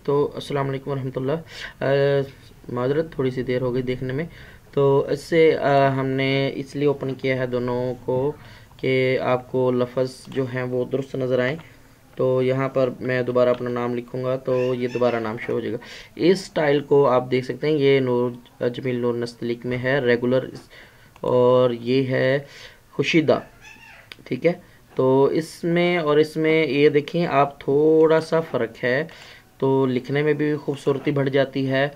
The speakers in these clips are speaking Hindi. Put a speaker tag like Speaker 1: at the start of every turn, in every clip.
Speaker 1: तो अस्सलाम वालेकुम रहमतुल्लाह। माजरत थोड़ी सी देर हो गई देखने में। तो इससे हमने इसलिए ओपन किया है दोनों को कि आपको लफ्ज़ जो हैं वो दुरुस्त नज़र आएँ। तो यहाँ पर मैं दोबारा अपना नाम लिखूँगा तो ये दोबारा नाम शो हो जाएगा। इस स्टाइल को आप देख सकते हैं, ये नूर जमील नूर नस्तलीक में है रेगुलर, और ये है खुशीदा। ठीक है, तो इसमें और इसमें ये देखें आप थोड़ा सा फ़र्क है, तो लिखने में भी खूबसूरती बढ़ जाती है,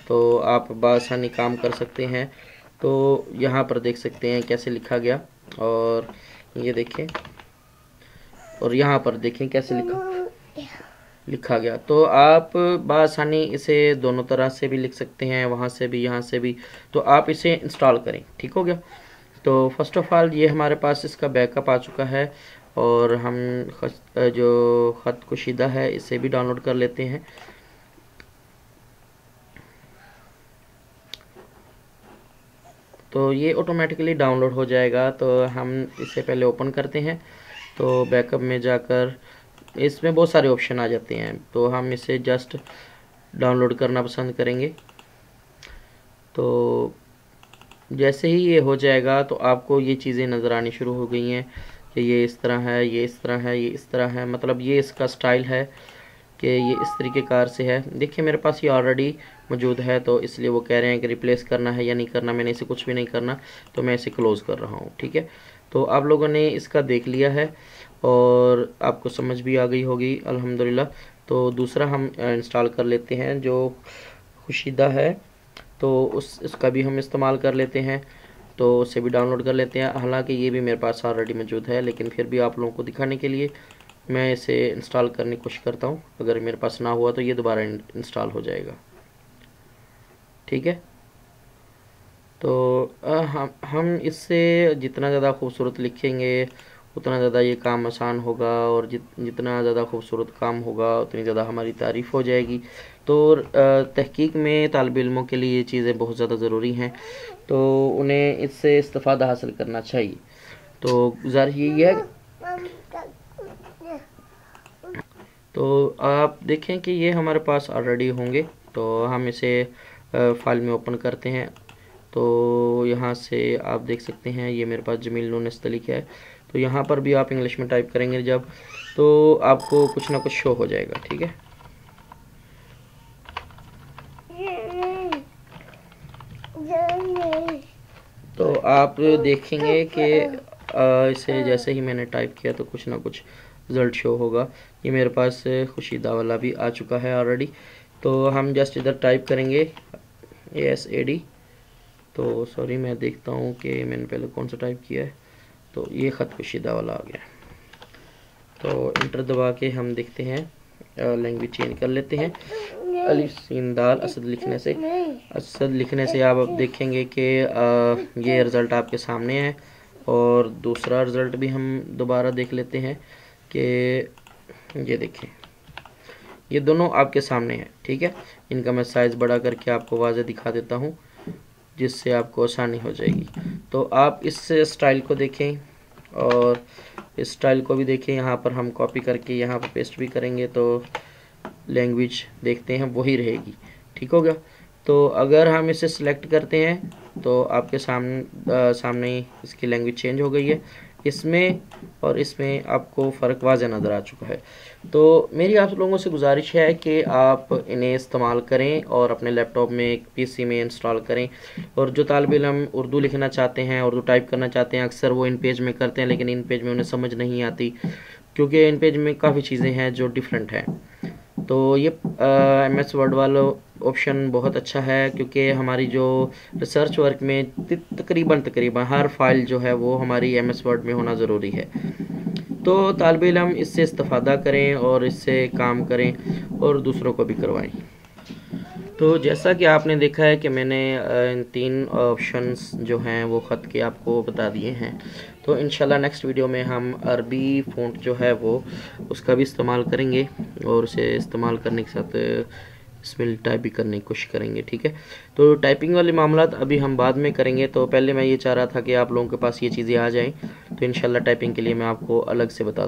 Speaker 1: तो आप बआसानी काम कर सकते हैं। तो यहाँ पर देख सकते हैं कैसे लिखा गया, और ये देखें, और यहाँ पर देखें कैसे लिखा गया। तो आप बआसानी इसे दोनों तरह से भी लिख सकते हैं, वहाँ से भी यहाँ से भी। तो आप इसे इंस्टॉल करें, ठीक हो गया। तो फर्स्ट ऑफ ऑल ये हमारे पास इसका बैकअप आ चुका है, और हम जो ख़त कुशीदा है इसे भी डाउनलोड कर लेते हैं। तो ये ऑटोमेटिकली डाउनलोड हो जाएगा। तो हम इसे पहले ओपन करते हैं। तो बैकअप में जाकर इसमें बहुत सारे ऑप्शन आ जाते हैं, तो हम इसे जस्ट डाउनलोड करना पसंद करेंगे। तो जैसे ही ये हो जाएगा तो आपको ये चीज़ें नज़र आनी शुरू हो गई हैं कि ये इस तरह है, ये इस तरह है, ये इस तरह है। मतलब ये इसका स्टाइल है कि ये इस तरीके कार से है। देखिए मेरे पास ये ऑलरेडी मौजूद है, तो इसलिए वो कह रहे हैं कि रिप्लेस करना है या नहीं करना। मैंने इसे कुछ भी नहीं करना, तो मैं इसे क्लोज़ कर रहा हूँ। ठीक है, तो आप लोगों ने इसका देख लिया है और आपको समझ भी आ गई होगी अल्हम्दुलिल्लाह। तो दूसरा हम इंस्टॉल कर लेते हैं जो खुशीदा है, तो उसका भी हम इस्तेमाल कर लेते हैं। तो उसे भी डाउनलोड कर लेते हैं। हालांकि ये भी मेरे पास ऑलरेडी मौजूद है, लेकिन फिर भी आप लोगों को दिखाने के लिए मैं इसे इंस्टॉल करने की कोशिश करता हूँ। अगर मेरे पास ना हुआ तो ये दोबारा इंस्टॉल हो जाएगा। ठीक है, तो हम इससे जितना ज़्यादा खूबसूरत लिखेंगे उतना ज़्यादा ये काम आसान होगा, और जितना ज़्यादा खूबसूरत काम होगा उतनी ज़्यादा हमारी तारीफ़ हो जाएगी। तो तहकीक में तालिब इल्मों के लिए ये चीज़ें बहुत ज़्यादा ज़रूरी हैं, तो उन्हें इससे इस्तिफ़ादा हासिल करना चाहिए। तो गुज़ारिश यही है। तो आप देखें कि ये हमारे पास ऑलरेडी होंगे, तो हम इसे फाइल में ओपन करते हैं। तो यहाँ से आप देख सकते हैं ये मेरे पास जमील नूर नस्तलीक है। तो यहाँ पर भी आप इंग्लिश में टाइप करेंगे जब, तो आपको कुछ ना कुछ शो हो जाएगा। ठीक है, तो आप देखेंगे कि इसे जैसे ही मैंने टाइप किया तो कुछ ना कुछ रिज़ल्ट शो होगा। ये मेरे पास खुशीदा वाला भी आ चुका है ऑलरेडी। तो हम जस्ट इधर टाइप करेंगे ASAD। तो सॉरी, मैं देखता हूँ कि मैंने पहले कौन सा टाइप किया है। तो ये ख़त कुशीदा वाला आ गया। तो इंटर दबा के हम देखते हैं, लैंग्वेज चेंज कर लेते हैं। अलिफ सीन दाल असद लिखने से आप देखेंगे कि ये रिज़ल्ट आपके सामने है। और दूसरा रिज़ल्ट भी हम दोबारा देख लेते हैं कि ये देखें, ये दोनों आपके सामने हैं। ठीक है, इनका मैं साइज़ बड़ा करके आपको वाज़े दिखा देता हूँ, जिससे आपको आसानी हो जाएगी। तो आप इस स्टाइल को देखें और इस स्टाइल को भी देखें। यहाँ पर हम कॉपी करके यहाँ पर पेस्ट भी करेंगे तो लैंग्वेज देखते हैं वही रहेगी। ठीक हो गया। तो अगर हम इसे सिलेक्ट करते हैं तो आपके सामने इसकी लैंग्वेज चेंज हो गई है। इसमें और इसमें आपको फ़र्क वाज़ह नज़र आ चुका है। तो मेरी आप लोगों से गुजारिश है कि आप इन्हें इस्तेमाल करें और अपने लैपटॉप में PC में इंस्टॉल करें। और जो तालिब इल्म उर्दू लिखना चाहते हैं, उर्दू टाइप करना चाहते हैं, अक्सर वो इन पेज में करते हैं, लेकिन इन पेज में उन्हें समझ नहीं आती, क्योंकि इन पेज में काफ़ी चीज़ें हैं जो डिफरेंट हैं। तो ये MS वर्ड वाला ऑप्शन बहुत अच्छा है, क्योंकि हमारी जो रिसर्च वर्क में तकरीबन हर फाइल जो है वो हमारी MS वर्ड में होना ज़रूरी है। तो तालिब इल्म इससे इस्तिफ़ादा करें और इससे काम करें और दूसरों को भी करवाएं। तो जैसा कि आपने देखा है कि मैंने इन 3 ऑप्शंस जो हैं वो ख़त के आपको बता दिए हैं। तो इंशाल्लाह नेक्स्ट वीडियो में हम अरबी फ़ॉन्ट जो है वो उसका भी इस्तेमाल करेंगे, और उसे इस्तेमाल करने के साथ इसमें टाइप भी करने की कोशिश करेंगे। ठीक है, तो टाइपिंग वाले मामलात अभी हम बाद में करेंगे। तो पहले मैं ये चाह रहा था कि आप लोगों के पास ये चीज़ें आ जाएँ, तो इंशाल्लाह टाइपिंग के लिए मैं आपको अलग से बता